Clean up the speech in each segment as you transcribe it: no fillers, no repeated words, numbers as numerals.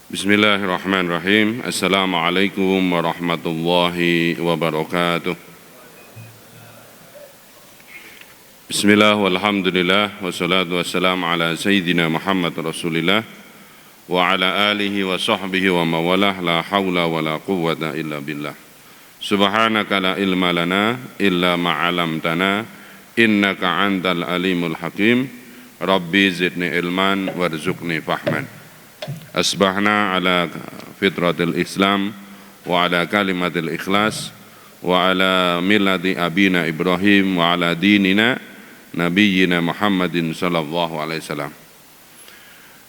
Bismillahirrahmanirrahim. Assalamualaikum warahmatullahi wabarakatuh. Bismillah walhamdulillah wassalatu wassalamu ala sayyidina Muhammad Rasulillah wa ala alihi wa sahbihi wa mawalah la hawla wa la quwwata illa billah. Subhanaka la ilma lana illa ma'alamtana innaka antal alimul hakim. Rabbi zidni ilman warzuqni fahman. Asbahna ala fitratil Islam wa ala kalimatil ikhlas wa ala millati abina Ibrahim wa ala dinina nabiyyina Muhammadin sallallahu alaihi wasallam.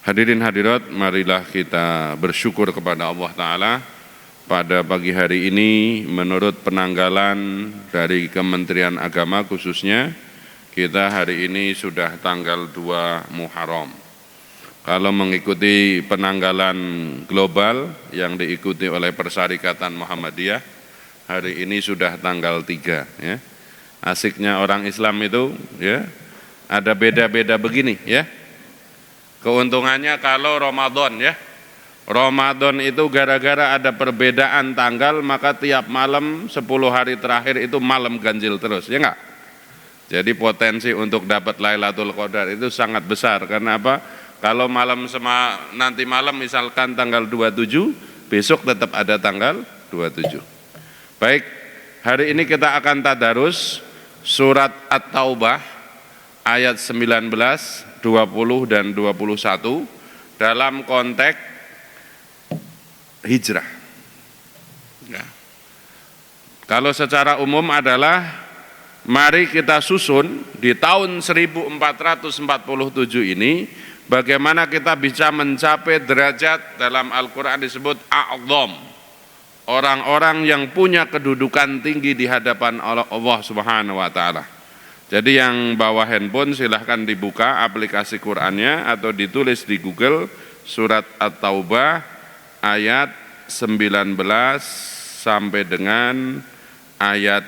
Hadirin hadirat, marilah kita bersyukur kepada Allah Ta'ala. Pada pagi hari ini menurut penanggalan dari Kementerian Agama khususnya, kita hari ini sudah tanggal 2 Muharram. Kalau mengikuti penanggalan global yang diikuti oleh Persyarikatan Muhammadiyah, hari ini sudah tanggal 3 ya. Asiknya orang Islam itu ya, ada beda-beda begini ya. Keuntungannya kalau Ramadan ya. Ramadan itu gara-gara ada perbedaan tanggal, maka tiap malam 10 hari terakhir itu malam ganjil terus, ya enggak? Jadi potensi untuk dapat Lailatul Qadar itu sangat besar. Karena apa? Kalau nanti malam misalkan tanggal 27, besok tetap ada tanggal 27. Baik, hari ini kita akan tadarus surat At-Taubah ayat 19, 20 dan 21 dalam konteks hijrah. Ya. Kalau secara umum adalah mari kita susun di tahun 1447 ini bagaimana kita bisa mencapai derajat dalam Al-Quran disebut a'zam, orang-orang yang punya kedudukan tinggi di hadapan Allah Subhanahu wa Ta'ala. Jadi yang bawa handphone silahkan dibuka aplikasi Qurannya atau ditulis di Google surat At-Taubah ayat 19 sampai dengan ayat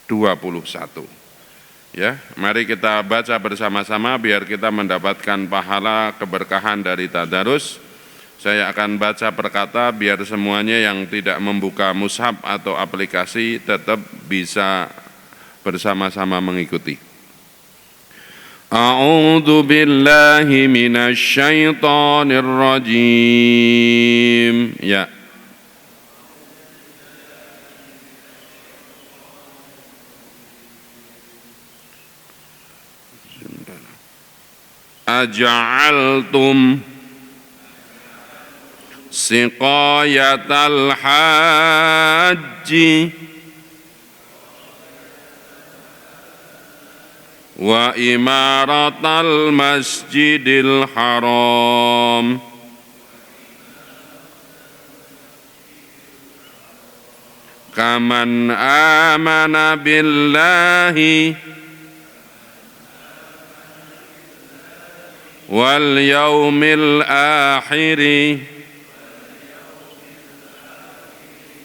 21. Ya, mari kita baca bersama-sama biar kita mendapatkan pahala keberkahan dari tadarus. Saya akan baca per kata biar semuanya yang tidak membuka mushaf atau aplikasi tetap bisa bersama-sama mengikuti. A'udzu billahi minasy syaithanir rajim. Ya. Aja'altum siqayatal haji wa imaratal masjidil haram kaman amana billahi wal yaumil akhiri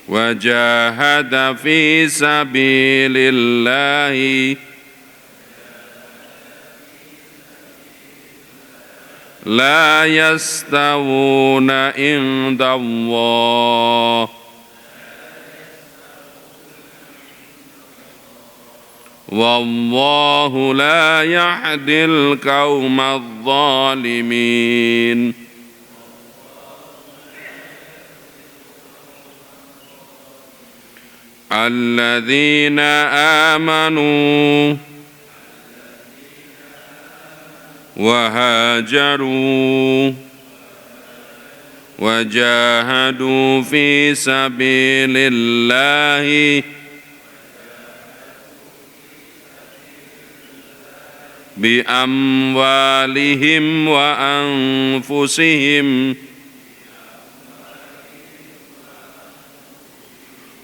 wa jahada fi sabilillahi la yastawuna indallah wallahu la yahdil qaumadh dhalimin. Alladzina amanu wa hajaru wa jahadu fi sabilillahi bi amwalihim wa anfusihim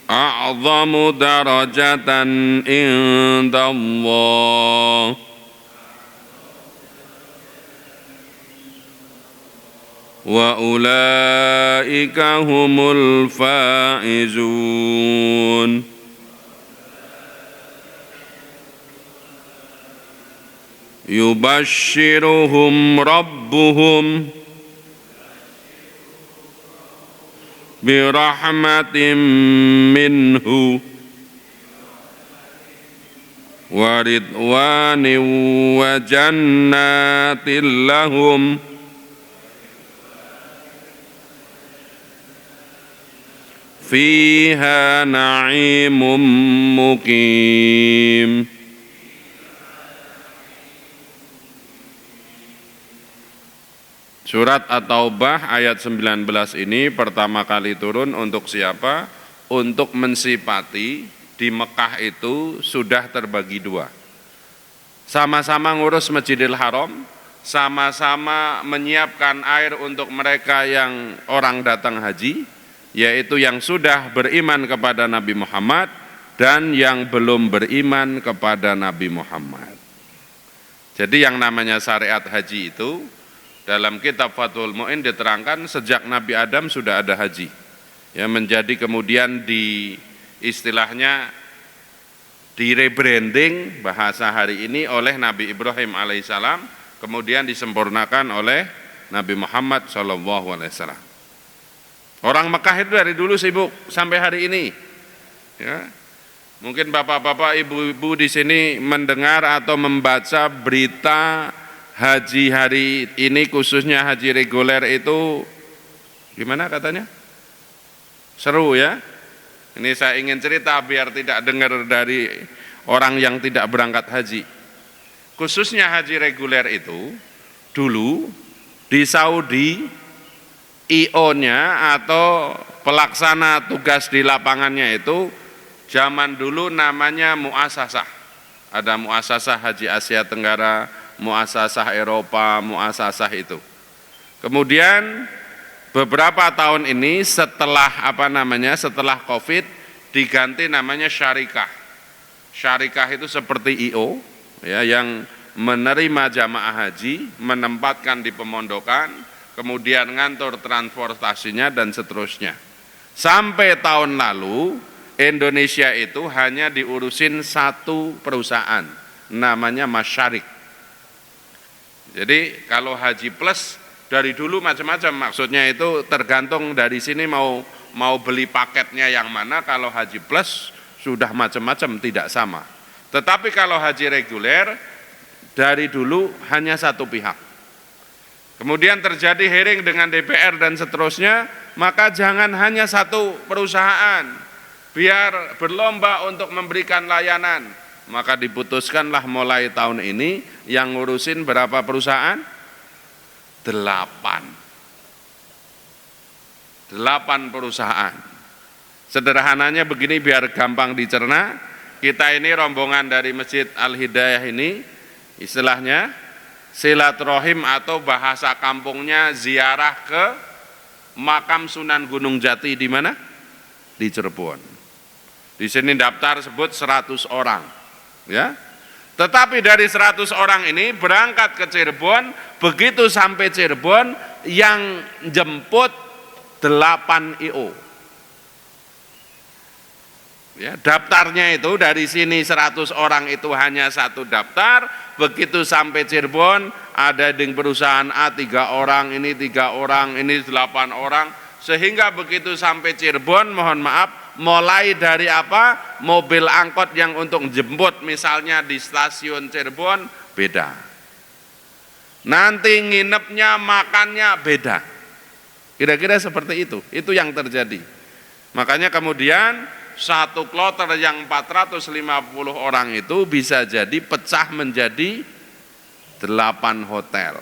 a'zamu darajatan indallah wa ulaika humul faizun. Yubashshiruhum rabbuhum birahmatin minhu wa ridwanin wa jannatin lahum fiha na'imun muqim. Surat At-Taubah ayat 19 ini pertama kali turun untuk siapa? Untuk mensifati di Mekah itu sudah terbagi dua. Sama-sama ngurus Masjidil Haram, sama-sama menyiapkan air untuk mereka yang orang datang haji, yaitu yang sudah beriman kepada Nabi Muhammad dan yang belum beriman kepada Nabi Muhammad. Jadi yang namanya syariat haji itu dalam kitab Fathul Mu'in diterangkan sejak Nabi Adam sudah ada haji. Ya, menjadi kemudian di istilahnya di rebranding bahasa hari ini oleh Nabi Ibrahim alaihissalam, kemudian disempurnakan oleh Nabi Muhammad SAW. Orang Mekah itu dari dulu sibuk sampai hari ini. Ya. Mungkin bapak-bapak, ibu-ibu di sini mendengar atau membaca berita haji hari ini, khususnya haji reguler itu gimana katanya? Seru ya. Ini saya ingin cerita biar tidak dengar dari orang yang tidak berangkat haji. Khususnya haji reguler itu dulu di Saudi, IO-nya atau pelaksana tugas di lapangannya itu zaman dulu namanya muasasah. Ada muasasah Haji Asia Tenggara, muasasah Eropa, muasasah itu. Kemudian beberapa tahun ini setelah setelah Covid diganti namanya syarikah. Syarikah itu seperti IO ya, yang menerima jamaah haji, menempatkan di pemondokan, kemudian ngantor transportasinya dan seterusnya. Sampai tahun lalu Indonesia itu hanya diurusin satu perusahaan, namanya Masyarik. Jadi kalau haji plus dari dulu macam-macam, maksudnya itu tergantung dari sini mau beli paketnya yang mana. Kalau haji plus sudah macam-macam, tidak sama. Tetapi kalau haji reguler dari dulu hanya satu pihak. Kemudian terjadi hearing dengan DPR dan seterusnya, maka jangan hanya satu perusahaan, biar berlomba untuk memberikan layanan. Maka diputuskanlah mulai tahun ini yang ngurusin berapa perusahaan? 8 perusahaan. Sederhananya begini biar gampang dicerna, kita ini rombongan dari Masjid Al-Hidayah ini, istilahnya silaturahim atau bahasa kampungnya ziarah ke makam Sunan Gunung Jati di mana? Di Cirebon. Di sini daftar sebut 100 orang. Ya. Tetapi dari 100 orang ini berangkat ke Cirebon, begitu sampai Cirebon yang jemput 8 IO. Ya, daftarnya itu dari sini 100 orang itu hanya satu daftar, begitu sampai Cirebon ada di perusahaan A 3 orang, ini 3 orang, ini 8 orang, sehingga begitu sampai Cirebon, mohon maaf, mulai dari mobil angkot yang untuk jemput misalnya di stasiun Cirebon beda, nanti nginepnya makannya beda, kira-kira seperti itu yang terjadi. Makanya kemudian satu kloter yang 450 orang itu bisa jadi pecah menjadi 8 hotel,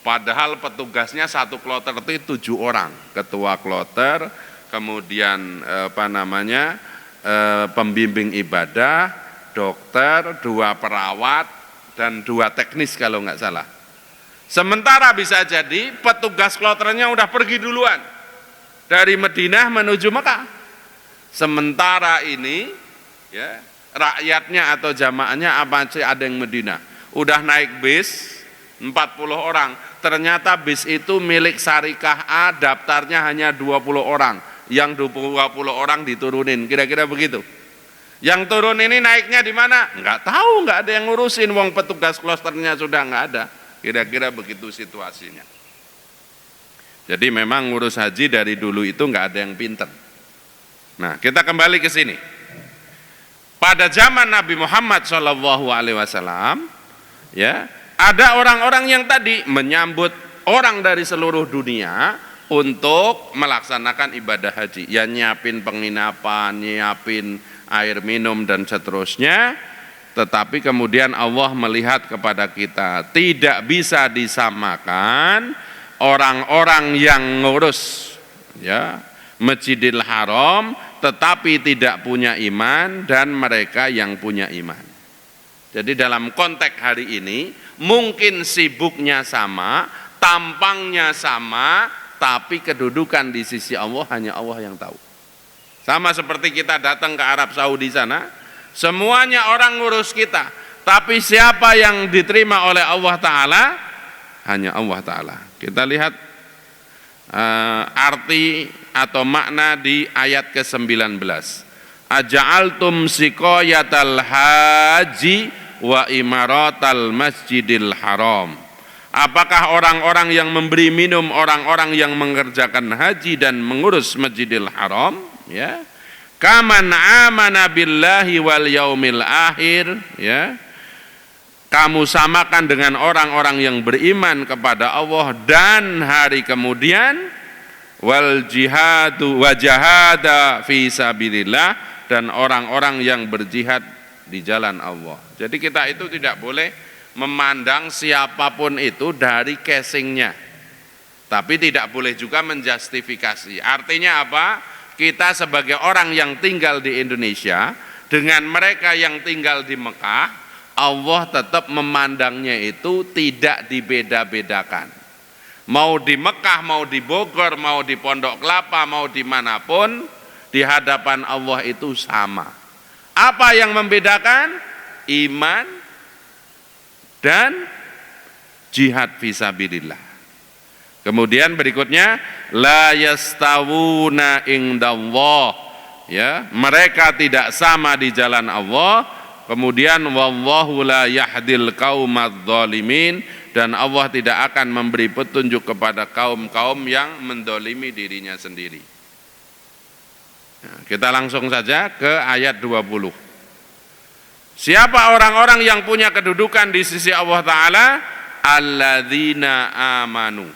padahal petugasnya satu kloter itu 7 orang, ketua kloter, kemudian pembimbing ibadah, dokter, 2 perawat, dan 2 teknis kalau nggak salah. Sementara bisa jadi petugas kloternya udah pergi duluan dari Madinah menuju Mekah. Sementara ini ya, rakyatnya atau jamaahnya ada yang Madinah, udah naik bis 40 orang, ternyata bis itu milik Syarikah A, daftarnya hanya 20 orang. Yang 20 orang diturunin, kira-kira begitu. Yang turun ini naiknya di mana? Enggak tahu, enggak ada yang ngurusin, wong petugas klosternya sudah enggak ada. Kira-kira begitu situasinya. Jadi memang ngurus haji dari dulu itu nggak ada yang pinter. Nah, kita kembali ke sini. Pada zaman Nabi Muhammad SAW, ya, ada orang-orang yang tadi menyambut orang dari seluruh dunia untuk melaksanakan ibadah haji. Ya, nyiapin penginapan, nyiapin air minum dan seterusnya. Tetapi kemudian Allah melihat kepada kita, tidak bisa disamakan orang-orang yang ngurus, ya, Masjidil Haram tetapi tidak punya iman dan mereka yang punya iman. Jadi dalam konteks hari ini mungkin sibuknya sama, tampangnya sama, tapi kedudukan di sisi Allah hanya Allah yang tahu. Sama seperti kita datang ke Arab Saudi sana, semuanya orang ngurus kita, tapi siapa yang diterima oleh Allah Ta'ala? Hanya Allah Ta'ala. Kita lihat arti atau makna di ayat ke-19. Aja'altum siqayatal haji wa imaratal masjidil haram. Apakah orang-orang yang memberi minum orang-orang yang mengerjakan haji dan mengurus Masjidil Haram, ya, kaman amana billahi wal yaumil akhir, ya, kamu samakan dengan orang-orang yang beriman kepada Allah dan hari kemudian, wal jihadu wa jahada fi sabilillah, dan orang-orang yang berjihad di jalan Allah. Jadi kita itu tidak boleh memandang siapapun itu dari casingnya, tapi tidak boleh juga menjustifikasi. Artinya apa? Kita sebagai orang yang tinggal di Indonesia dengan mereka yang tinggal di Mekah, Allah tetap memandangnya itu tidak dibeda-bedakan. Mau di Mekah, mau di Bogor, mau di Pondok Kelapa, mau dimanapun, di hadapan Allah itu sama. Apa yang membedakan? Iman dan jihad fisabilillah. Kemudian berikutnya, la yastawuna indallah, ya, mereka tidak sama di jalan Allah. Kemudian wallahu la yahdil qaumadz zalimin, dan Allah tidak akan memberi petunjuk kepada kaum-kaum yang mendolimi dirinya sendiri. Nah, kita langsung saja ke ayat 20. Siapa orang-orang yang punya kedudukan di sisi Allah Ta'ala? Alladzina amanu,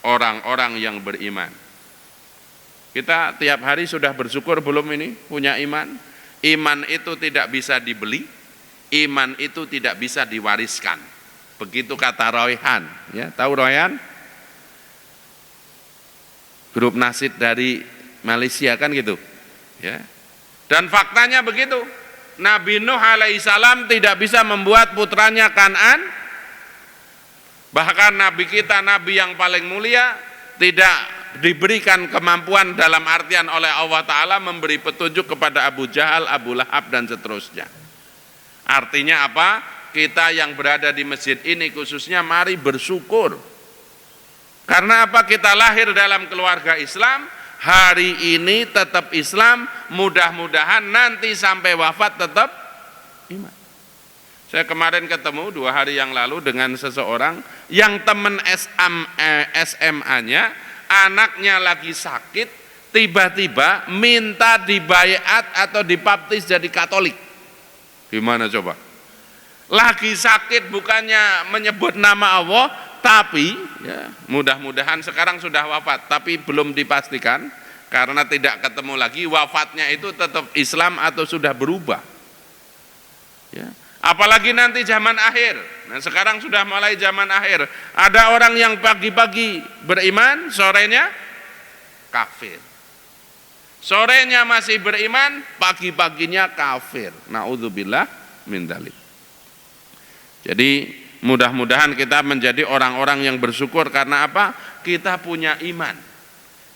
orang-orang yang beriman. Kita tiap hari sudah bersyukur belum ini punya iman? Iman itu tidak bisa dibeli. Iman itu tidak bisa diwariskan. Begitu kata Royhan, ya, tahu Royhan? Grup nasid dari Malaysia kan gitu, ya. Dan faktanya begitu. Nabi Nuh alaihissalam tidak bisa membuat putranya Kan'an. Bahkan Nabi kita, Nabi yang paling mulia, tidak diberikan kemampuan dalam artian oleh Allah Ta'ala memberi petunjuk kepada Abu Jahal, Abu Lahab dan seterusnya. Artinya apa? Kita yang berada di masjid ini khususnya mari bersyukur. Karena apa? Kita lahir dalam keluarga Islam, hari ini tetap Islam, mudah-mudahan nanti sampai wafat tetap iman. Saya kemarin ketemu 2 hari yang lalu dengan seseorang yang teman SMA-nya, anaknya lagi sakit, tiba-tiba minta dibaiat atau dibaptis jadi Katolik. Gimana coba? Lagi sakit bukannya menyebut nama Allah, tapi ya, mudah-mudahan sekarang sudah wafat, tapi belum dipastikan karena tidak ketemu lagi wafatnya itu tetap Islam atau sudah berubah. Ya. Apalagi nanti zaman akhir. Nah, sekarang sudah mulai zaman akhir. Ada orang yang pagi-pagi beriman, sorenya kafir. Sorenya masih beriman, pagi-paginya kafir. Na'udzubillah min dzalik. Jadi mudah-mudahan kita menjadi orang-orang yang bersyukur karena apa? Kita punya iman.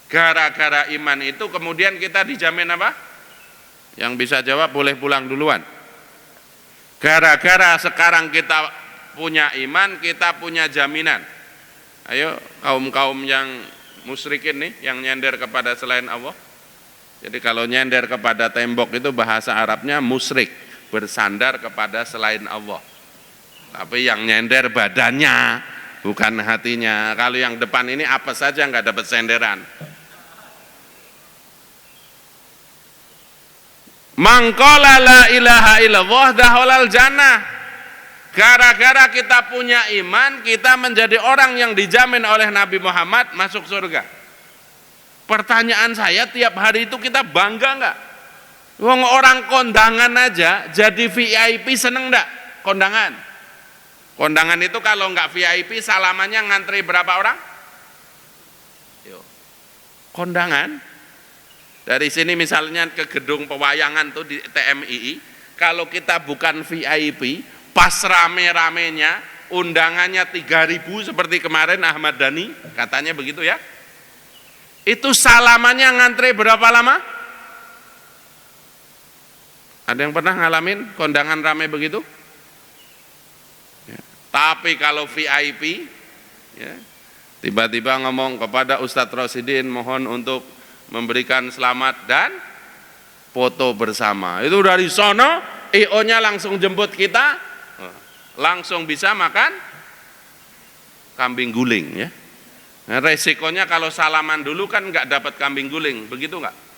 Gara-gara iman itu kemudian kita dijamin apa? Yang bisa jawab boleh pulang duluan. Gara-gara sekarang kita punya iman, kita punya jaminan. Ayo kaum-kaum yang musyrikin nih, yang nyender kepada selain Allah. Jadi kalau nyender kepada tembok itu bahasa Arabnya musyrik, bersandar kepada selain Allah. Tapi yang nyender badannya, bukan hatinya. Kalau yang depan ini apa saja nggak dapat senderan. Mangqala la ilaha illallah dakhalal jannah. Gara-gara kita punya iman, kita menjadi orang yang dijamin oleh Nabi Muhammad masuk surga. Pertanyaan saya, tiap hari itu kita bangga nggak? Wong orang kondangan aja jadi VIP, seneng nggak kondangan? Kondangan itu kalau nggak VIP salamannya ngantri berapa orang? Yo. Kondangan dari sini misalnya ke gedung pewayangan tuh di TMII, kalau kita bukan VIP, pas rame-ramenya undangannya 3.000 seperti kemarin Ahmad Dhani katanya begitu ya, itu salamannya ngantri berapa lama? Ada yang pernah ngalamin kondangan rame begitu? Ya. Tapi kalau VIP, ya, tiba-tiba ngomong kepada Ustadz Rosidin, mohon untuk memberikan selamat dan foto bersama. Itu dari sono, IO-nya langsung jemput kita, langsung bisa makan kambing guling. Ya. Nah, resikonya kalau salaman dulu kan nggak dapat kambing guling, begitu nggak?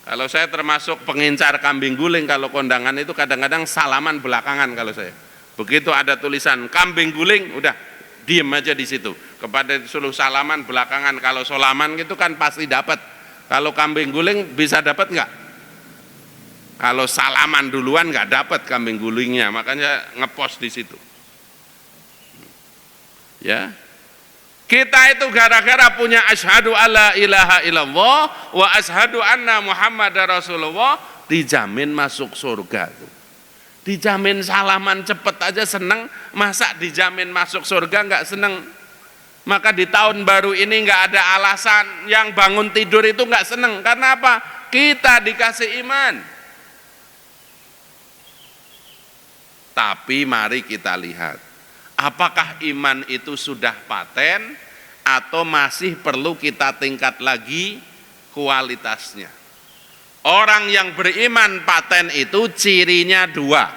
Kalau saya termasuk pengincar kambing guling, kalau kondangan itu kadang-kadang salaman belakangan kalau saya. Begitu ada tulisan kambing guling, udah diem aja di situ. Kepada suruh salaman belakangan, kalau solaman gitu kan pasti dapat. Kalau kambing guling bisa dapat nggak? Kalau salaman duluan nggak dapat kambing gulingnya, makanya ngepost di situ. Ya. Kita itu gara-gara punya asyhadu alla ilaha illallah wa asyhadu anna muhammadar rasulullah dijamin masuk surga tuh. Dijamin salaman cepet aja seneng, masa dijamin masuk surga nggak seneng? Maka di tahun baru ini nggak ada alasan yang bangun tidur itu nggak seneng. Karena apa? Kita dikasih iman. Tapi mari kita lihat, apakah iman itu sudah paten atau masih perlu kita tingkat lagi kualitasnya? Orang yang beriman paten itu cirinya dua.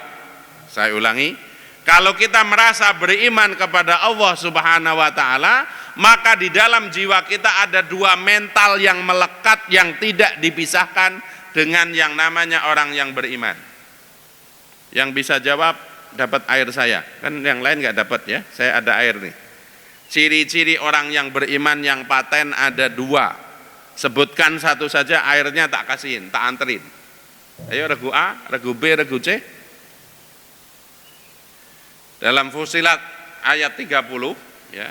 Saya ulangi, kalau kita merasa beriman kepada Allah Subhanahu wa Ta'ala, maka di dalam jiwa kita ada dua mental yang melekat, yang tidak dipisahkan dengan yang namanya orang yang beriman. Yang bisa jawab dapat air saya, kan yang lain nggak dapat ya, saya ada air nih. Ciri-ciri orang yang beriman yang paten ada dua. Sebutkan satu saja, airnya tak kasihin, tak anterin. Ayo regu A, regu B, regu C. Dalam Fusilat ayat 30 ya,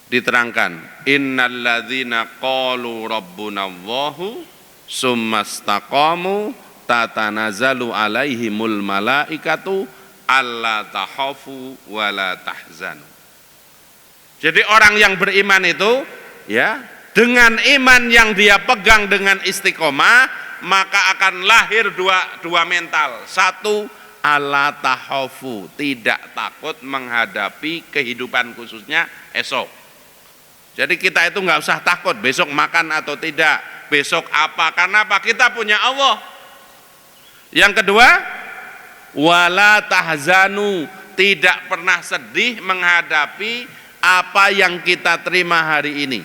diterangkan, innalladzina qalu rabbunallahu summastaqamu tatanazzalu alaihimul malaikatu alla tahafu wala tahzanu. Jadi orang yang beriman itu ya, dengan iman yang dia pegang dengan istiqomah, maka akan lahir dua mental. Satu, alla tahafu, tidak takut menghadapi kehidupan khususnya esok. Jadi kita itu nggak usah takut besok makan atau tidak, besok apa, karena apa? Kita punya Allah. Yang kedua, wala tahzanu, tidak pernah sedih menghadapi apa yang kita terima hari ini.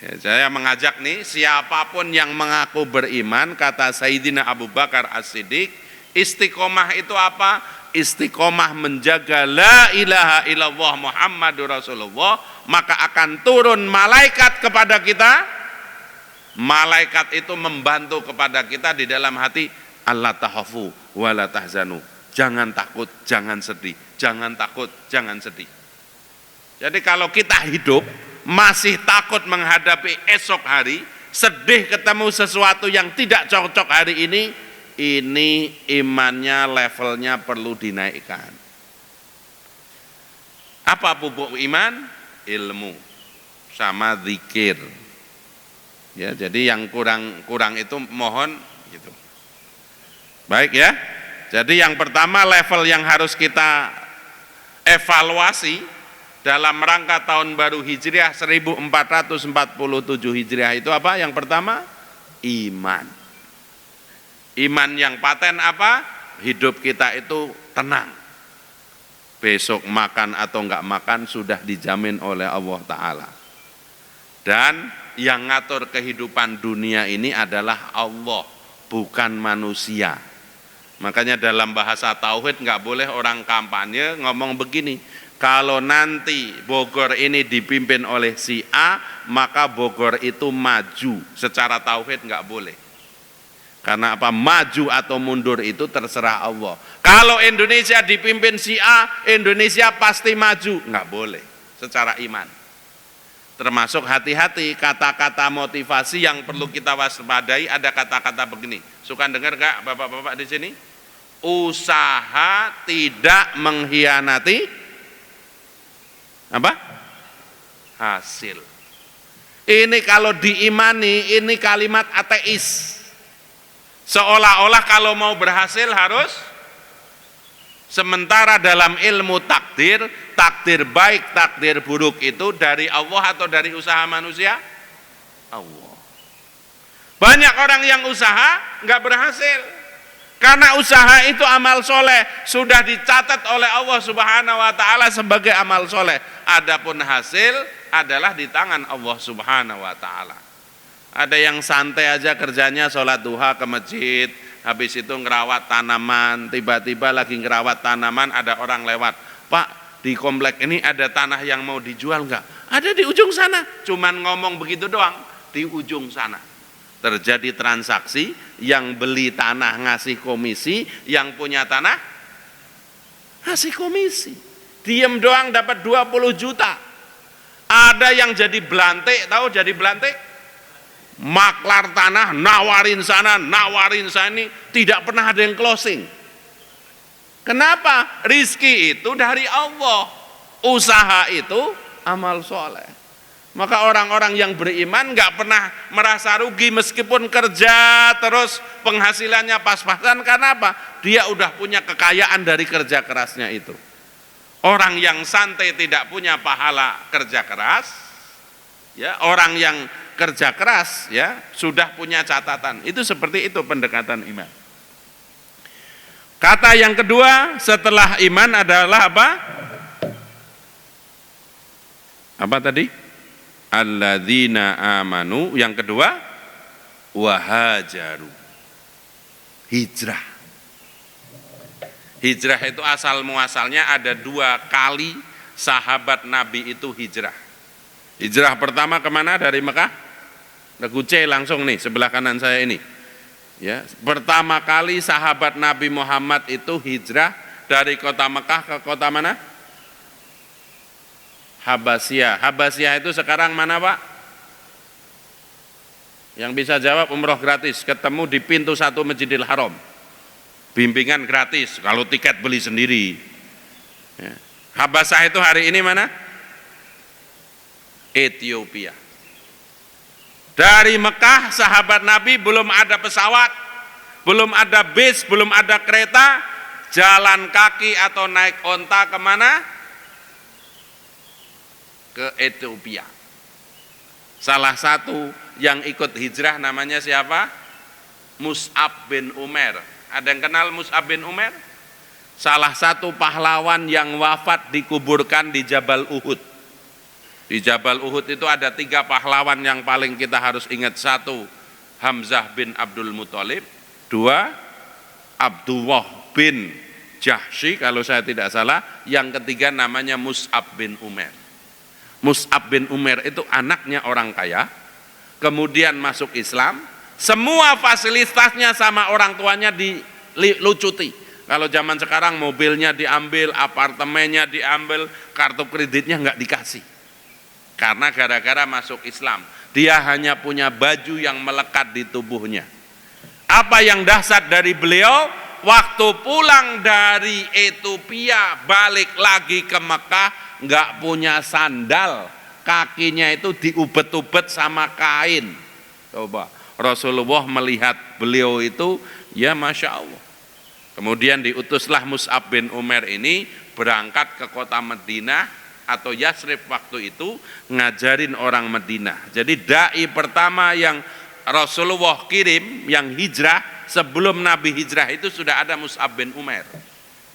Ya, saya mengajak nih, siapapun yang mengaku beriman, kata Sayyidina Abu Bakar As-Siddiq, istiqomah itu apa? Istiqomah menjaga la ilaha illallah Muhammadur Rasulullah, maka akan turun malaikat kepada kita. Malaikat itu membantu kepada kita di dalam hati, alla tahafu wala tahzanu, jangan takut, jangan sedih, jangan takut, jangan sedih. Jadi kalau kita hidup masih takut menghadapi esok hari, sedih ketemu sesuatu yang tidak cocok hari ini imannya levelnya perlu dinaikkan. Apa pupuk iman? Ilmu sama zikir. Ya, jadi yang kurang itu mohon gitu. Baik ya. Jadi yang pertama level yang harus kita evaluasi dalam rangka tahun baru Hijriah 1447 Hijriah itu apa? Yang pertama, iman. Iman yang paten apa? Hidup kita itu tenang. besok makan atau enggak makan sudah dijamin oleh Allah Ta'ala. Dan yang ngatur kehidupan dunia ini adalah Allah, bukan manusia. Makanya dalam bahasa tauhid enggak boleh orang kampanye ngomong begini, kalau nanti Bogor ini dipimpin oleh si A, maka Bogor itu maju. Secara tauhid enggak boleh. Karena apa? Maju atau mundur itu terserah Allah. Kalau Indonesia dipimpin si A, Indonesia pasti maju. Enggak boleh secara iman. Termasuk hati-hati kata-kata motivasi yang perlu kita waspadai. Ada kata-kata begini. Suka dengar enggak bapak-bapak di sini? Usaha tidak mengkhianati apa? Hasil. Ini kalau diimani, ini kalimat ateis. Seolah-olah kalau mau berhasil harus, sementara dalam ilmu takdir, takdir baik, takdir buruk itu dari Allah atau dari usaha manusia? Allah. Banyak orang yang usaha nggak berhasil, karena usaha itu amal soleh, sudah dicatat oleh Allah Subhanahu wa Ta'ala sebagai amal soleh. Adapun hasil adalah di tangan Allah Subhanahu wa Ta'ala. Ada yang santai aja kerjanya sholat duha ke masjid, habis itu ngerawat tanaman, tiba-tiba lagi ngerawat tanaman ada orang lewat, Pak di komplek ini ada tanah yang mau dijual enggak? Ada di ujung sana, cuman ngomong begitu doang, di ujung sana. Terjadi transaksi, yang beli tanah ngasih komisi, yang punya tanah ngasih komisi. Diem doang dapat 20 juta. Ada yang jadi belantik, tahu jadi belantik? Maklar tanah nawarin sana, nawarin sini, tidak pernah ada yang closing. Kenapa? Rizki itu dari Allah, usaha itu amal soleh. Maka orang-orang yang beriman nggak pernah merasa rugi meskipun kerja terus penghasilannya pas-pasan. Karena apa? Dia udah punya kekayaan dari kerja kerasnya itu. Orang yang santai tidak punya pahala kerja keras, ya, orang yang kerja keras ya sudah punya catatan. Itu seperti itu pendekatan iman. Kata yang kedua setelah iman adalah apa? Apa tadi? Alladzina amanu. Yang kedua wahajaru. Hijrah. Hijrah itu asal muasalnya ada 2 kali sahabat Nabi itu hijrah. Hijrah pertama kemana? Dari Mekah? Neguce langsung nih sebelah kanan saya ini. Ya, pertama kali sahabat Nabi Muhammad itu hijrah dari kota Mekah ke kota mana? Habasyah. Habasyah itu sekarang mana, Pak? Yang bisa jawab umroh gratis, ketemu di pintu 1 Masjidil Haram. Bimbingan gratis, kalau tiket beli sendiri. Ya. Habasyah itu hari ini mana? Ethiopia. Dari Mekah sahabat Nabi belum ada pesawat, belum ada bis, belum ada kereta, jalan kaki atau naik onta kemana? Ke Ethiopia. Salah satu yang ikut hijrah namanya siapa? Mus'ab bin Umair. Ada yang kenal Mus'ab bin Umair? Salah satu pahlawan yang wafat dikuburkan di Jabal Uhud. Di Jabal Uhud itu ada 3 pahlawan yang paling kita harus ingat. 1, Hamzah bin Abdul Muthalib. 2, Abdullah bin Jahsy kalau saya tidak salah. Yang ketiga namanya Mus'ab bin Umair. Mus'ab bin Umair itu anaknya orang kaya, kemudian masuk Islam, semua fasilitasnya sama orang tuanya dilucuti. Kalau zaman sekarang mobilnya diambil, apartemennya diambil, kartu kreditnya nggak dikasih. Karena gara-gara masuk Islam, dia hanya punya baju yang melekat di tubuhnya. Apa yang dahsyat dari beliau? Waktu pulang dari Ethiopia balik lagi ke Mekah, nggak punya sandal, kakinya itu diubet-ubet sama kain. Coba Rasulullah melihat beliau itu, ya Masya Allah. Kemudian diutuslah Mus'ab bin Umair ini berangkat ke kota Madinah atau Yasrib waktu itu, ngajarin orang Madinah. Jadi dai pertama yang Rasulullah kirim yang hijrah, sebelum Nabi hijrah itu sudah ada Mus'ab bin Umair.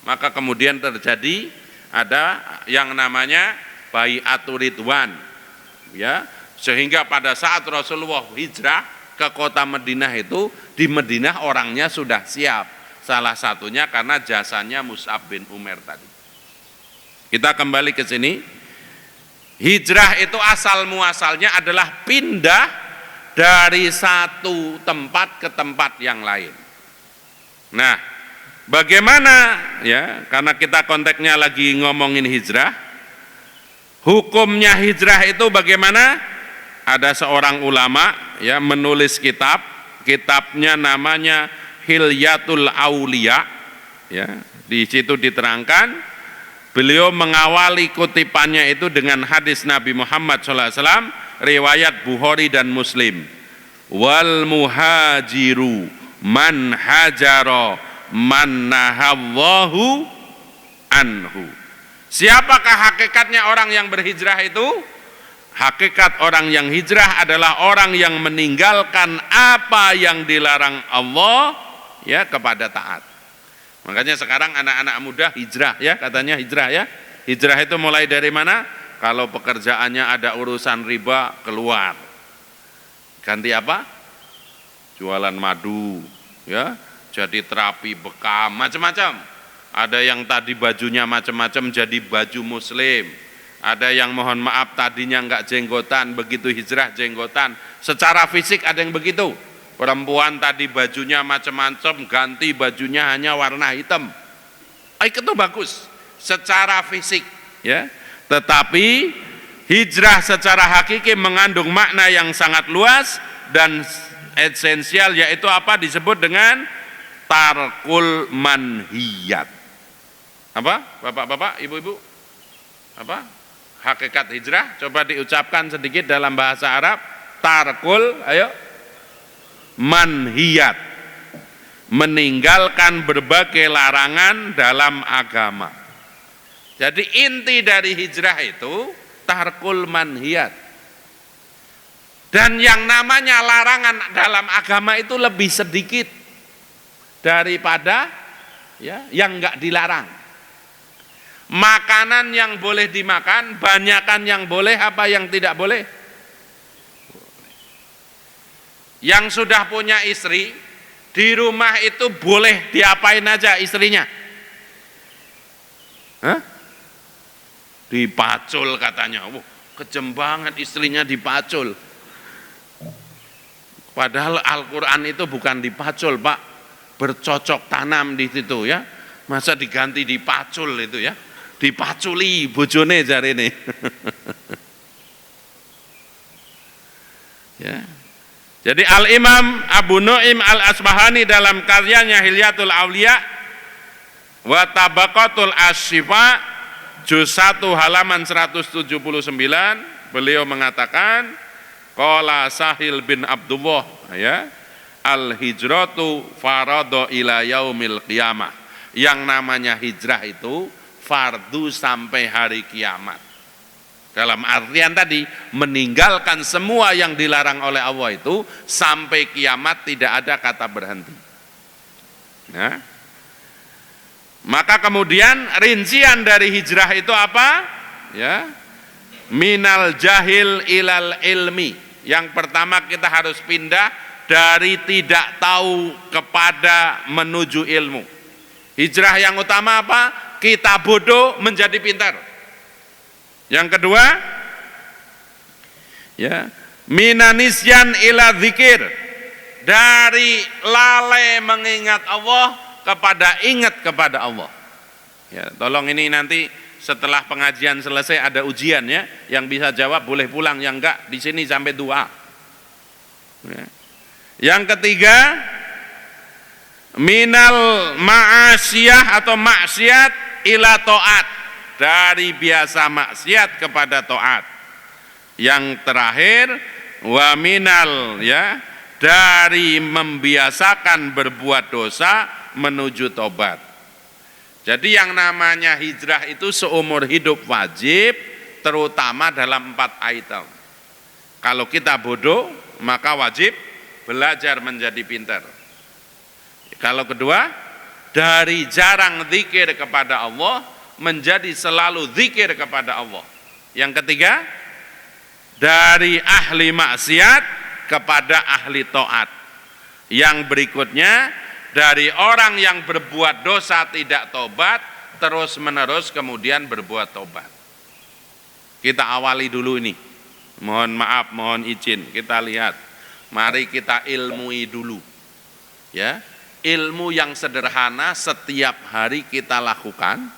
Maka kemudian terjadi ada yang namanya Bai'atul Ridwan, ya, sehingga pada saat Rasulullah hijrah ke kota Madinah itu, di Madinah orangnya sudah siap. Salah satunya karena jasanya Mus'ab bin Umair tadi. Kita kembali ke sini. Hijrah itu asal muasalnya adalah pindah dari satu tempat ke tempat yang lain. Nah, bagaimana ya? Karena kita konteksnya lagi ngomongin hijrah. Hukumnya hijrah itu bagaimana? Ada seorang ulama ya menulis kitab, kitabnya namanya Hilyatul Auliya, ya. Di situ diterangkan beliau mengawali kutipannya itu dengan hadis Nabi Muhammad SAW, riwayat Bukhari dan Muslim. Wal muhajiru man hajaro man nahallahu anhu. Siapakah hakikatnya orang yang berhijrah itu? Hakikat orang yang hijrah adalah orang yang meninggalkan apa yang dilarang Allah, ya, kepada taat. Makanya sekarang anak-anak muda hijrah, ya, katanya hijrah, ya. Hijrah itu mulai dari mana? Kalau pekerjaannya ada urusan riba, keluar. Ganti apa? Jualan madu, ya. Jadi terapi bekam, macam-macam. Ada yang tadi bajunya macam-macam jadi baju muslim. Ada yang mohon maaf tadinya enggak jenggotan, begitu hijrah jenggotan. Secara fisik ada yang begitu. Perempuan tadi bajunya macam-macam, ganti bajunya hanya warna hitam. Itu bagus secara fisik, ya. Tetapi hijrah secara hakiki mengandung makna yang sangat luas dan esensial, yaitu apa? Disebut dengan tarkul manhiyat. Apa? Bapak-bapak, ibu-ibu? Apa? Hakikat hijrah coba diucapkan sedikit dalam bahasa Arab. Tarkul, ayo. Manhiyat, meninggalkan berbagai larangan dalam agama. Jadi inti dari hijrah itu tarkul manhiyat. Dan yang namanya larangan dalam agama itu lebih sedikit daripada, ya, yang enggak dilarang. Makanan yang boleh dimakan, banyakan yang boleh apa yang tidak boleh. Yang sudah punya istri, di rumah itu boleh diapain aja istrinya? Hah? Dipacul katanya. Kejem banget istrinya dipacul. Padahal Al-Quran itu bukan dipacul, Pak. Bercocok tanam di situ, ya. Masa diganti dipacul itu, ya. Dipaculi bojone jarene. Ya. Jadi Al-Imam Abu Nu'aim Al-Asbahani dalam karyanya Hilyatul Auliya wa Tabaqatul Asy-Syifa juz 1 halaman 179, beliau mengatakan qala Sahil bin Abdullah, ya, al-hijratu faradu ila yaumil qiyamah. Yang namanya hijrah itu fardu sampai hari kiamat. Dalam artian tadi, meninggalkan semua yang dilarang oleh Allah itu sampai kiamat tidak ada kata berhenti. Ya. Maka kemudian rincian dari hijrah itu apa? Ya. Minal jahil ilal ilmi. Yang pertama kita harus pindah dari tidak tahu kepada menuju ilmu. Hijrah yang utama apa? Kita bodoh menjadi pintar. Yang kedua, ya, minanisyan ila dzikir, dari lalai mengingat Allah kepada ingat kepada Allah. Ya, tolong ini nanti setelah pengajian selesai ada ujian, ya, yang bisa jawab boleh pulang, yang enggak di sini sampai doa. Ya. Yang ketiga, minal ma'asiyah atau maksiat ila taat, dari biasa maksiat kepada taat. Yang terakhir, wa minal, ya, dari membiasakan berbuat dosa menuju tobat. Jadi yang namanya hijrah itu seumur hidup wajib, terutama dalam 4 item. Kalau kita bodoh, maka wajib belajar menjadi pintar. Kalau kedua, dari jarang zikir kepada Allah menjadi selalu zikir kepada Allah. Yang ketiga, dari ahli maksiat kepada ahli taat. Yang berikutnya, dari orang yang berbuat dosa tidak tobat, terus menerus kemudian berbuat tobat. Kita awali dulu ini. Mohon maaf, mohon izin, kita lihat. Mari kita ilmui dulu. Ya, ilmu yang sederhana setiap hari kita lakukan.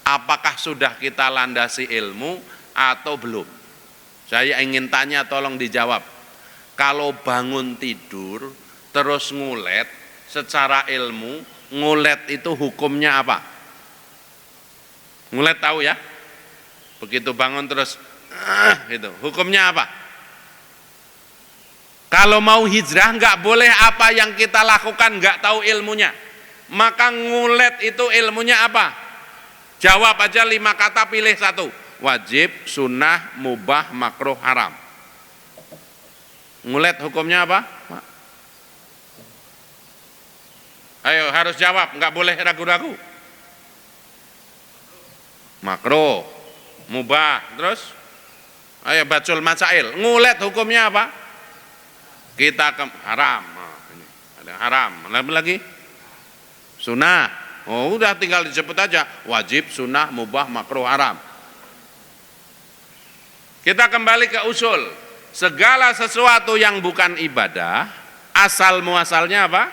Apakah sudah kita landasi ilmu atau belum? Saya ingin tanya, tolong dijawab. Kalau bangun tidur terus ngulet, secara ilmu ngulet itu hukumnya apa? Ngulet tahu ya? Begitu bangun terus gitu. Hukumnya apa? Kalau mau hijrah nggak boleh apa yang kita lakukan nggak tahu ilmunya. Maka ngulet itu ilmunya apa? Jawab aja 5 kata, pilih satu. Wajib, sunnah, mubah, makruh, haram. Ngulet hukumnya apa? Ayo harus jawab, nggak boleh ragu-ragu. Makruh, mubah, terus? Ayo bacul masail. Ngulet hukumnya apa? Kita haram. Nah, ini ada haram. Lagi? Sunnah. Oh, udah tinggal disebut aja. Wajib, sunnah, mubah, makruh, haram. Kita kembali ke usul. Segala sesuatu yang bukan ibadah, asal muasalnya apa?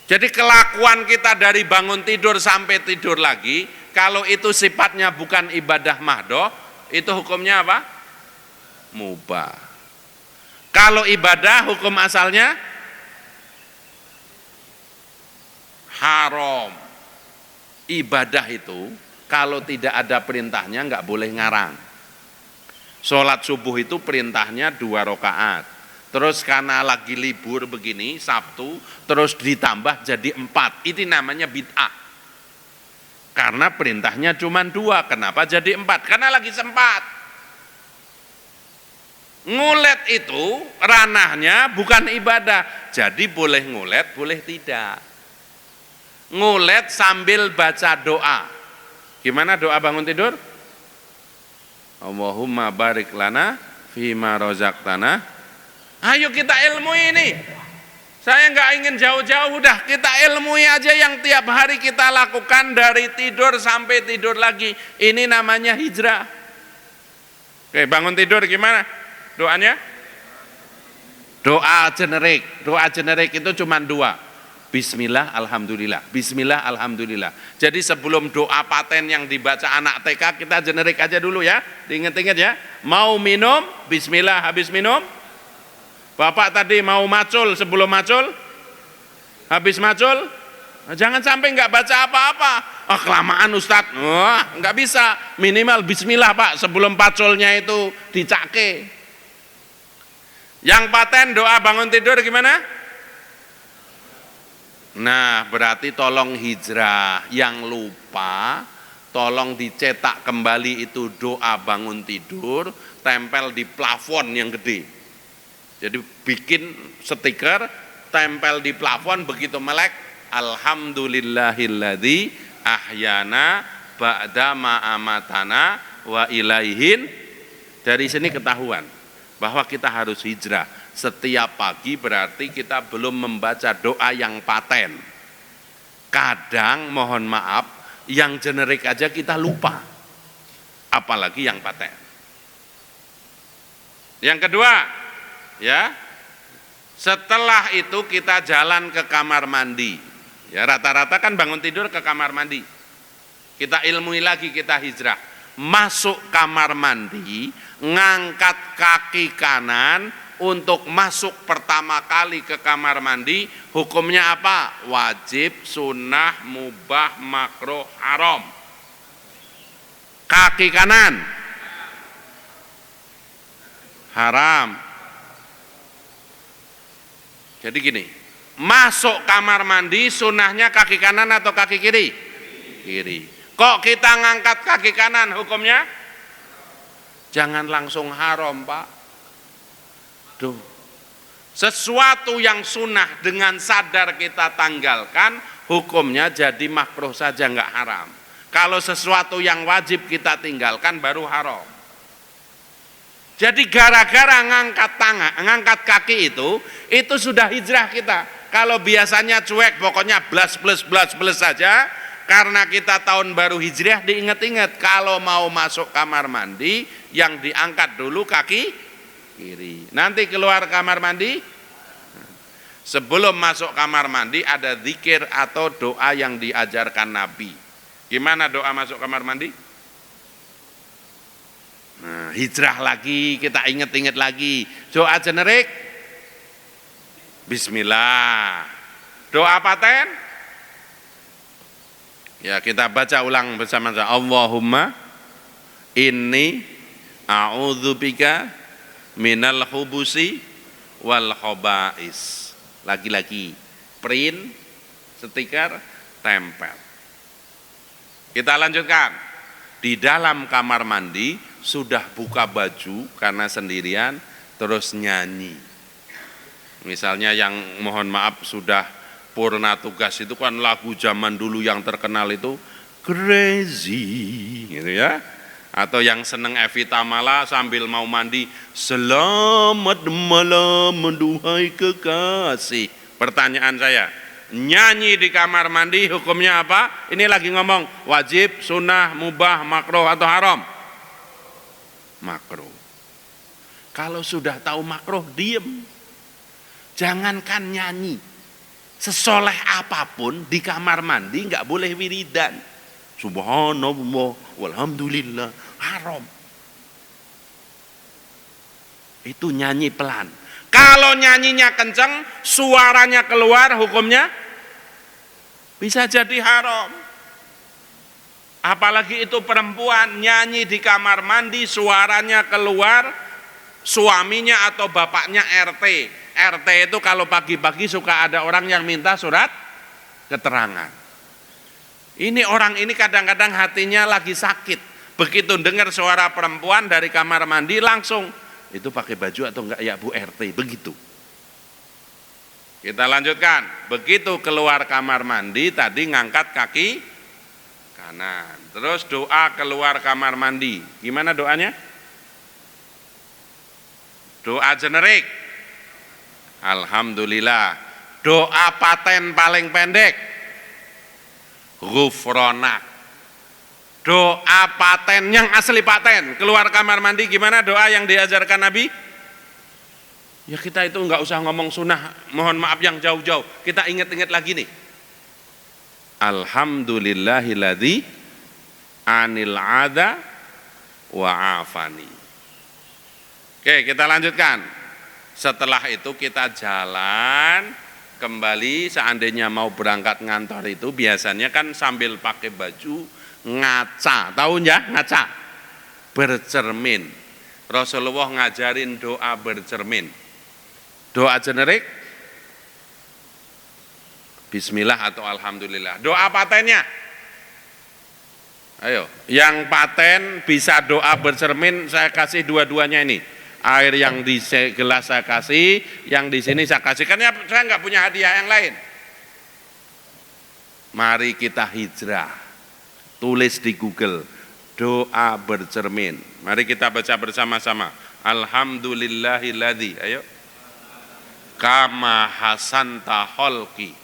Jadi kelakuan kita dari bangun tidur sampai tidur lagi, kalau itu sifatnya bukan ibadah mahdoh, itu hukumnya apa? Mubah. Kalau ibadah hukum asalnya haram. Ibadah itu kalau tidak ada perintahnya nggak boleh ngarang. Sholat subuh itu perintahnya 2 rakaat. Terus karena lagi libur begini, Sabtu, terus ditambah jadi 4. Itu namanya bid'ah. Karena perintahnya cuma 2. Kenapa jadi 4? Karena lagi sempat. Ngulet itu ranahnya bukan ibadah. Jadi boleh ngulet, boleh tidak. Ngulet sambil baca doa. Gimana doa bangun tidur? Allahumma barik lana fima rozaqtana. Ayo kita ilmui ini. Saya nggak ingin jauh-jauh, udah kita ilmui aja yang tiap hari kita lakukan dari tidur sampai tidur lagi. Ini namanya hijrah. Oke, bangun tidur gimana doanya? Doa generik. Doa generik itu cuma 2. Bismillah, alhamdulillah. Bismillah, alhamdulillah. Jadi sebelum doa paten yang dibaca anak TK, kita generik aja dulu ya. Diingat-ingat ya. Mau minum, bismillah, habis minum. Bapak tadi mau macul, sebelum macul, habis macul, jangan sampai nggak baca apa-apa. Oh, kelamaan Ustadz, nggak bisa. Minimal bismillah Pak, sebelum paculnya itu dicake. Yang paten doa bangun tidur gimana? Nah, berarti tolong hijrah. Yang lupa, tolong dicetak kembali itu doa bangun tidur, tempel di plafon yang gede. Jadi bikin stiker, tempel di plafon, begitu melek, alhamdulillahilladzi ahyana ba'da ma amatana wa ilaihin. Dari sini ketahuan bahwa kita harus hijrah. Setiap pagi berarti kita belum membaca doa yang paten. Kadang mohon maaf, yang generik aja kita lupa. Apalagi yang paten. Yang kedua, ya, setelah itu kita jalan ke kamar mandi. Ya, rata-rata kan bangun tidur ke kamar mandi. Kita ilmui lagi, kita hijrah. Masuk kamar mandi, ngangkat kaki kanan untuk masuk pertama kali ke kamar mandi. Hukumnya apa? Wajib, sunnah, mubah, makruh, haram. Kaki kanan haram. Jadi gini, masuk kamar mandi sunnahnya kaki kanan atau kaki kiri? Kiri. Kok kita ngangkat kaki kanan hukumnya? Jangan langsung haram Pak. Duh. Sesuatu yang sunnah dengan sadar kita tanggalkan, hukumnya jadi makruh saja, nggak haram. Kalau sesuatu yang wajib kita tinggalkan baru haram. Jadi gara-gara ngangkat kaki itu sudah hijrah kita. Kalau biasanya cuek, pokoknya blas saja, karena kita tahun baru hijrah diingat-ingat, kalau mau masuk kamar mandi, yang diangkat dulu kaki kiri. Nanti keluar kamar mandi, sebelum masuk kamar mandi ada zikir atau doa yang diajarkan Nabi. Gimana doa masuk kamar mandi? Nah, hijrah lagi, kita ingat-ingat lagi. Doa generik, Bismillah. Doa paten, ya kita baca ulang bersama-sama. Allahumma inni a'udzubika minal hubusi wal khaba'is. Lagi-lagi, print, stiker, tempel. Kita lanjutkan. Di dalam kamar mandi sudah buka baju karena sendirian, terus nyanyi. Misalnya yang mohon maaf sudah purna tugas itu kan lagu zaman dulu yang terkenal itu Crazy gitu ya. Atau yang seneng Evita Mala sambil mau mandi, selamat malam menduhai kekasih. Pertanyaan saya, nyanyi di kamar mandi hukumnya apa? Ini lagi ngomong wajib, sunnah, mubah, makruh atau haram? Makruh. Kalau sudah tahu makruh, diem. Jangankan nyanyi, sesoleh apapun di kamar mandi nggak boleh wiridan. Subhanallah, walhamdulillah, haram. Itu nyanyi pelan. Kalau nyanyinya kenceng, suaranya keluar, hukumnya bisa jadi haram. Apalagi itu perempuan nyanyi di kamar mandi, suaranya keluar, suaminya atau bapaknya RT. RT itu kalau pagi-pagi suka ada orang yang minta surat keterangan. Ini orang ini kadang-kadang hatinya lagi sakit. Begitu dengar suara perempuan dari kamar mandi langsung, itu pakai baju atau enggak ya Bu RT, begitu. Kita lanjutkan. Begitu keluar kamar mandi tadi ngangkat kaki kanan. Terus doa keluar kamar mandi. Gimana doanya? Doa generik. Alhamdulillah. Doa paten paling pendek, Ghufronak. Doa paten yang asli paten, keluar kamar mandi gimana doa yang diajarkan Nabi? Ya kita itu enggak usah ngomong sunnah, mohon maaf yang jauh-jauh. Kita ingat-ingat lagi nih. Alhamdulillahilladzi anil adha wa afani. Oke, kita lanjutkan. Setelah itu kita jalan kembali, seandainya mau berangkat ngantor itu biasanya kan sambil pakai baju ngaca, tahu ya ngaca? Bercermin. Rasulullah ngajarin doa bercermin. Doa generik, Bismillah atau Alhamdulillah. Doa patennya, ayo, yang paten bisa doa bercermin, saya kasih dua-duanya ini. Air yang di gelas saya kasih, yang di sini saya kasih. Karena saya nggak punya hadiah yang lain. Mari kita hijrah. Tulis di Google, doa bercermin. Mari kita baca bersama-sama. Alhamdulillahilladzi, ayo. Kama hasanta holki,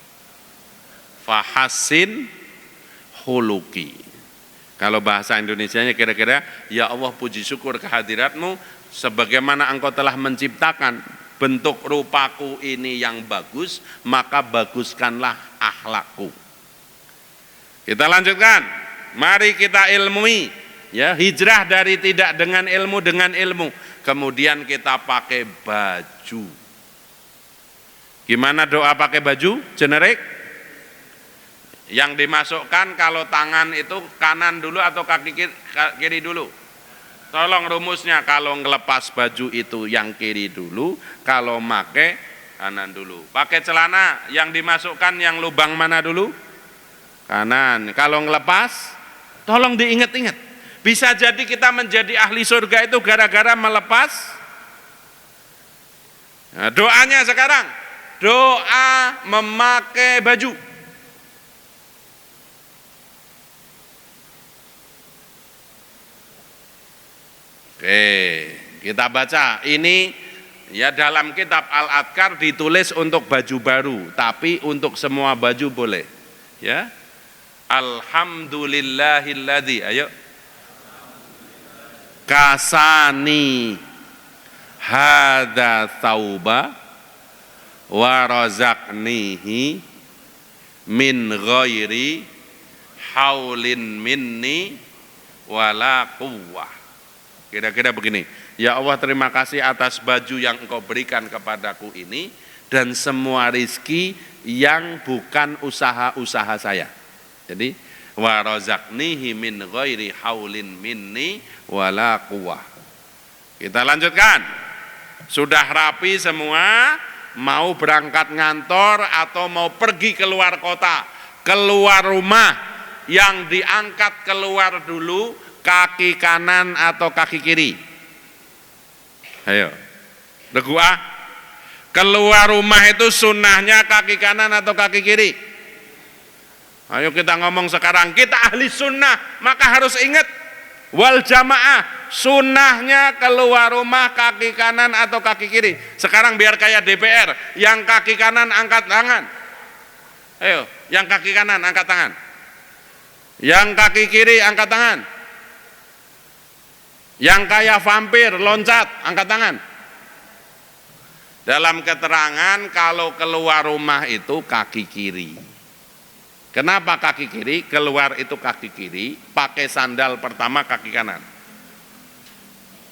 fahassin huluki. Kalau bahasa Indonesianya kira-kira, ya Allah puji syukur kehadiratmu, sebagaimana engkau telah menciptakan bentuk rupaku ini yang bagus, maka baguskanlah akhlakku. Kita lanjutkan. Mari kita ilmui, ya, hijrah dari tidak dengan ilmu dengan ilmu. Kemudian kita pakai baju. Gimana doa pakai baju? Generik. Yang dimasukkan kalau tangan itu kanan dulu atau kaki kiri dulu? Tolong rumusnya, kalau ngelepas baju itu yang kiri dulu, kalau make kanan dulu. Pakai celana yang dimasukkan yang lubang mana dulu? Kanan. Kalau ngelepas, tolong diingat-ingat. Bisa jadi kita menjadi ahli surga itu gara-gara melepas. Nah, doanya sekarang, doa memakai baju. Oke, kita baca. Ini ya dalam kitab Al-Adhkar ditulis untuk baju baru, tapi untuk semua baju boleh. Ya. Alhamdulillahilladzi, ayo. Kasani hadza thauba wa razaqnihi min ghairi haulin minni wala quwwah. Kira-kira begini, ya Allah terima kasih atas baju yang engkau berikan kepadaku ini dan semua rizki yang bukan usaha-usaha saya. Jadi wa razaqnihi min ghairi haulin minni wala quwwah. Kita lanjutkan. Sudah rapi semua, mau berangkat ngantor atau mau pergi keluar kota, keluar rumah, yang diangkat keluar dulu kaki kanan atau kaki kiri. Ayo, regu A. Keluar rumah itu sunnahnya kaki kanan atau kaki kiri? Ayo kita ngomong sekarang, kita ahli sunnah, maka harus ingat wal jamaah, sunnahnya keluar rumah kaki kanan atau kaki kiri. Sekarang biar kayak DPR, yang kaki kanan angkat tangan. Ayo, yang kaki kanan angkat tangan. Yang kaki kiri angkat tangan. Yang kayak vampir loncat angkat tangan. Dalam keterangan kalau keluar rumah itu kaki kiri. Kenapa kaki kiri? Keluar itu kaki kiri, pakai sandal pertama kaki kanan.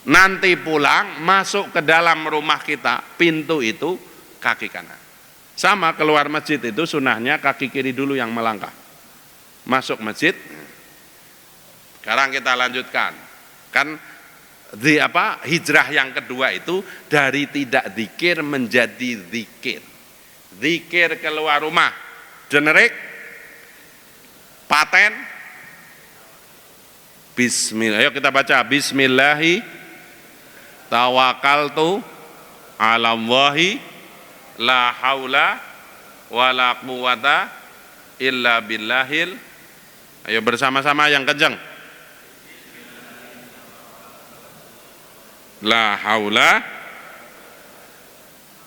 Nanti pulang, masuk ke dalam rumah kita, pintu itu kaki kanan. Sama keluar masjid itu sunnahnya kaki kiri dulu yang melangkah. Masuk masjid. Sekarang kita lanjutkan. Kan hijrah yang kedua itu dari tidak zikir menjadi zikir. Zikir keluar rumah. Generik, paten, bismillah. Ayo kita baca. Bismillahi tawakkaltu ala Allahi la haula wala quwata illa billahil. Ayo bersama-sama yang kencang. La haula.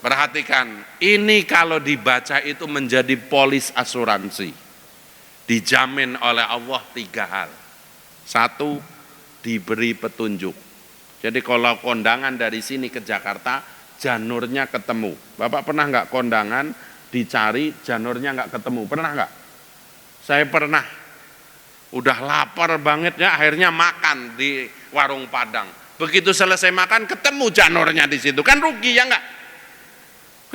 Perhatikan, ini kalau dibaca itu menjadi polis asuransi. Dijamin oleh Allah 3 hal. 1, diberi petunjuk. Jadi kalau kondangan dari sini ke Jakarta, janurnya ketemu. Bapak pernah nggak kondangan dicari janurnya nggak ketemu? Pernah nggak? Saya pernah. Udah lapar banget ya, akhirnya makan di warung Padang. Begitu selesai makan, ketemu janurnya di situ. Kan rugi ya nggak?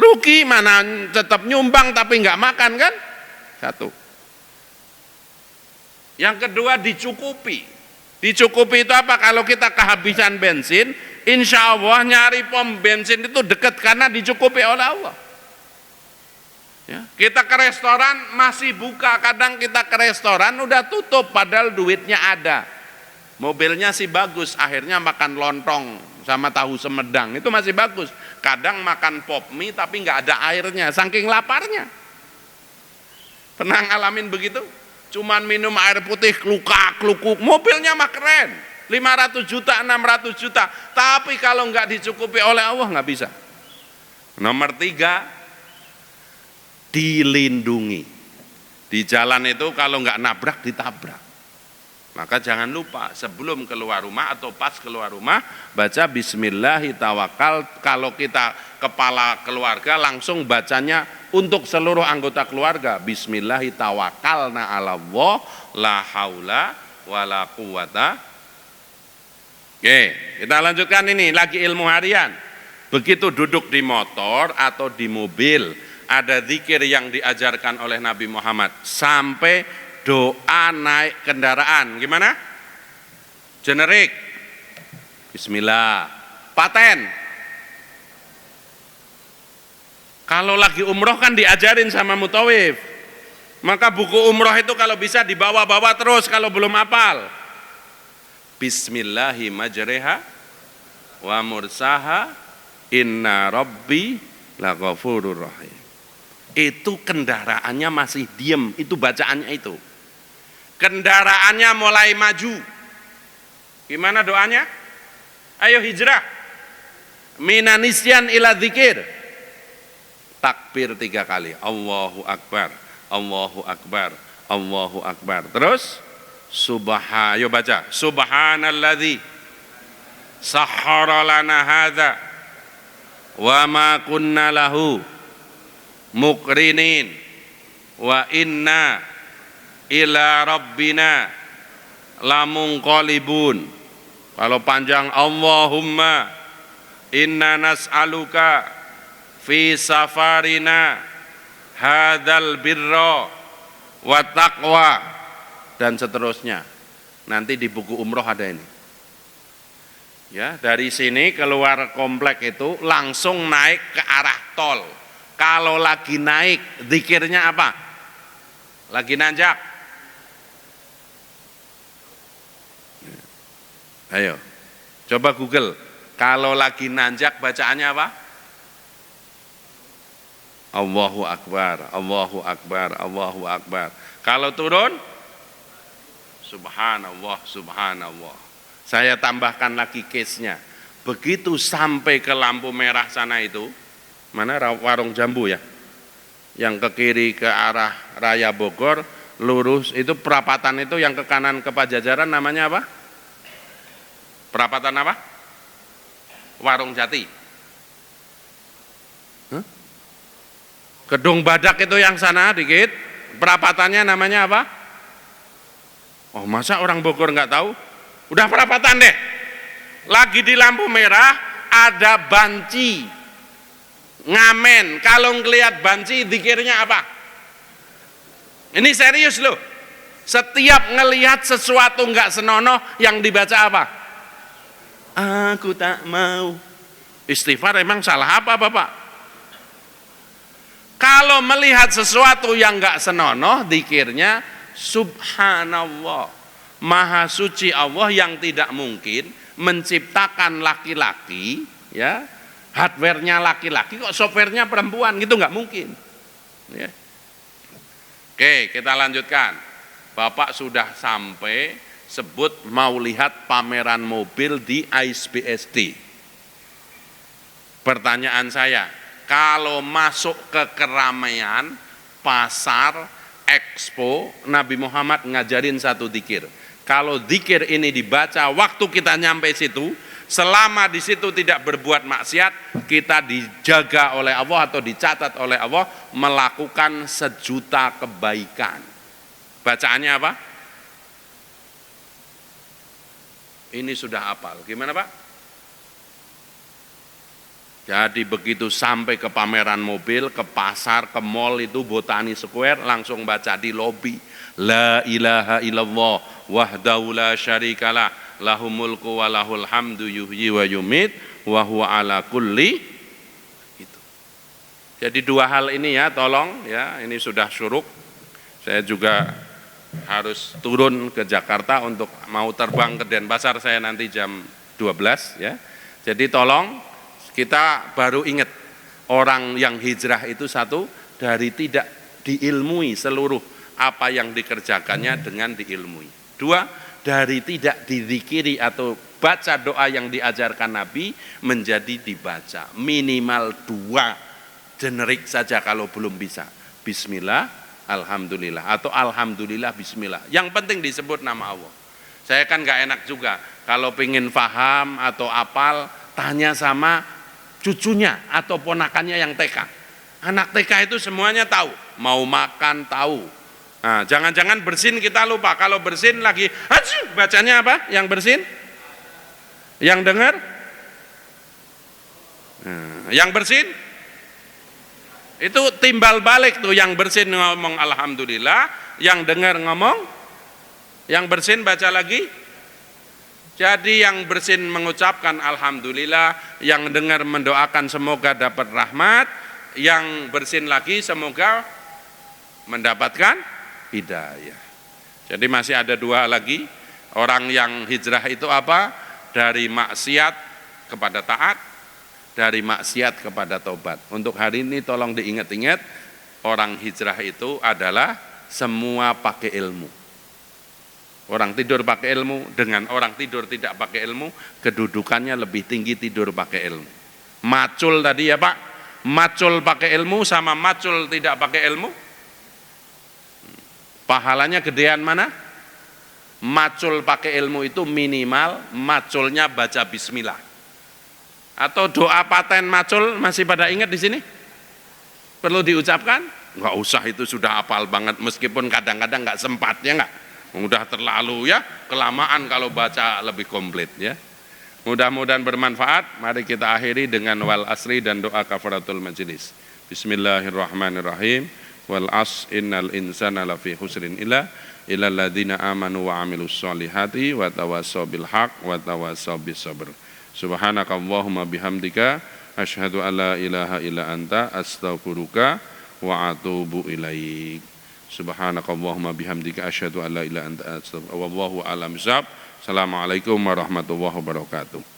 Rugi, mana tetap nyumbang tapi nggak makan kan? 1. Yang kedua, dicukupi. Dicukupi itu apa? Kalau kita kehabisan bensin, insya Allah nyari pom bensin itu dekat karena dicukupi oleh Allah. Ya, kita ke restoran masih buka, kadang kita ke restoran udah tutup padahal duitnya ada. Mobilnya sih bagus, akhirnya makan lontong sama tahu semedang, itu masih bagus. Kadang makan pop mie tapi nggak ada airnya, saking laparnya. Pernah ngalamin begitu? Cuman minum air putih klukuk, mobilnya mah keren, 500 juta, 600 juta, tapi kalau nggak dicukupi oleh Allah nggak bisa. Nomor 3, dilindungi. Di jalan itu kalau nggak nabrak, ditabrak. Maka jangan lupa sebelum keluar rumah atau pas keluar rumah baca bismillahi tawakal. Kalau kita kepala keluarga langsung bacanya untuk seluruh anggota keluarga. Bismillahi tawakalna ala Allah la haula wala quwata. Oke, kita lanjutkan ini lagi ilmu harian. Begitu duduk di motor atau di mobil, ada zikir yang diajarkan oleh Nabi Muhammad sampai doa naik kendaraan. Gimana? Generik. Bismillah. Paten. Kalau lagi umroh kan diajarin sama mutawif. Maka buku umroh itu kalau bisa dibawa-bawa terus kalau belum hafal. Bismillahi majreha wa mursaha inna rabbi laghafurur rahim. Itu kendaraannya masih diem, itu bacaannya itu. Kendaraannya mulai maju. Gimana doanya? Ayo hijrah. Minanisyan ila dzikir. Takbir 3 kali. Allahu Akbar, Allahu Akbar, Allahu Akbar. Terus ayo baca. Subhanalladzi sahhara lana hadza wa ma kunna lahu muqrinin wa inna ila rabbina lamunqalibun. Kalau panjang Allahumma inna nas'aluka fi safarina hadzal birra wa taqwa, dan seterusnya. Nanti di buku umroh ada ini. Ya, dari sini keluar komplek itu langsung naik ke arah tol. Kalau lagi naik, zikirnya apa? Lagi nanjak. Ayo, coba Google. Kalau lagi nanjak bacaannya apa? Allahu Akbar, Allahu Akbar, Allahu Akbar. Kalau turun, Subhanallah, Subhanallah. Saya tambahkan lagi case-nya. Begitu sampai ke lampu merah sana itu, mana warung jambu ya? Yang ke kiri ke arah Raya Bogor, lurus itu perapatan itu, yang ke kanan ke Pajajaran namanya apa? Perapatan apa? Warung Jati. Gedung Badak itu yang sana dikit, perapatannya namanya apa? Oh, masa orang Bogor nggak tahu? Udah perapatan deh. Lagi di lampu merah ada banci. Ngamen. Kalau ngelihat banci zikirnya apa? Ini serius loh. Setiap ngelihat sesuatu nggak senonoh yang dibaca apa? Aku tak mau. Istighfar emang salah apa Bapak? Kalau melihat sesuatu yang nggak senonoh, zikirnya Subhanallah. Maha suci Allah yang tidak mungkin menciptakan laki-laki, ya, hardware-nya laki-laki kok software-nya perempuan, gitu nggak mungkin. Ya. Oke, kita lanjutkan. Bapak sudah sampai sebut mau lihat pameran mobil di ISBSD. Pertanyaan saya, kalau masuk ke keramaian, pasar, expo, Nabi Muhammad ngajarin satu zikir. Kalau zikir ini dibaca waktu kita nyampe situ, selama di situ tidak berbuat maksiat, kita dijaga oleh Allah atau dicatat oleh Allah melakukan 1.000.000 kebaikan. Bacaannya apa? Ini sudah hafal. Gimana Pak? Jadi begitu sampai ke pameran mobil, ke pasar, ke mall itu Botani Square, langsung baca di lobi. La ilaha illallah wahdahu la syarikalah lahul mulku wa lahul hamdu yuhyi wa yumit wa huwa ala kulli itu. Jadi 2 hal ini ya, tolong ya, ini sudah syuruk. Saya juga harus turun ke Jakarta untuk mau terbang ke Denpasar saya nanti jam 12 ya. Jadi tolong kita baru ingat, orang yang hijrah itu satu, dari tidak diilmui seluruh apa yang dikerjakannya dengan diilmui. 2, dari tidak dizikiri atau baca doa yang diajarkan Nabi menjadi dibaca. Minimal 2 generik saja kalau belum bisa. Bismillah, alhamdulillah, atau alhamdulillah, bismillah. Yang penting disebut nama Allah. Saya kan gak enak juga kalau pengen paham atau apal, tanya sama cucunya atau ponakannya yang TK. Anak TK itu semuanya tahu, mau makan tahu. Nah, jangan-jangan bersin kita lupa. Kalau bersin lagi, bacanya apa? Yang bersin? Yang dengar? Nah, yang bersin? Itu timbal balik tuh, yang bersin ngomong alhamdulillah, yang dengar ngomong, yang bersin baca lagi. Jadi yang bersin mengucapkan alhamdulillah, yang dengar mendoakan semoga dapat rahmat, yang bersin lagi semoga mendapatkan hidayah. Jadi masih ada 2 lagi. Orang yang hijrah itu apa? Dari maksiat kepada taat, dari maksiat kepada tobat. Untuk hari ini tolong diingat-ingat, orang hijrah itu adalah semua pakai ilmu. Orang tidur pakai ilmu dengan orang tidur tidak pakai ilmu, kedudukannya lebih tinggi tidur pakai ilmu. Macul tadi ya Pak, macul pakai ilmu sama macul tidak pakai ilmu, pahalanya gedean mana? Macul pakai ilmu itu minimal maculnya baca bismillah. Atau doa paten macul masih pada ingat di sini? Perlu diucapkan? Enggak usah, itu sudah hafal banget, meskipun kadang-kadang enggak sempat ya enggak. Udah terlalu ya, kelamaan kalau baca lebih komplit ya. Mudah-mudahan bermanfaat. Mari kita akhiri dengan wal asri dan doa kafaratul majelis. Bismillahirrahmanirrahim. Wal as innal insana lafi husrin illa illalladzina amanu wa amilus solihati wa tawassaw bil haq wa tawassaw bis sabr. Subhanakallahumma bihamdika asyhadu an la ilaha illa anta astaghfiruka wa atubu ilaik. Subhanakallahumma bihamdika asyhadu an la ilaha illa anta astaghfiruka wa atubu ilaik. Wallahu a'lam bishawab. Assalamualaikum warahmatullahi wabarakatuh.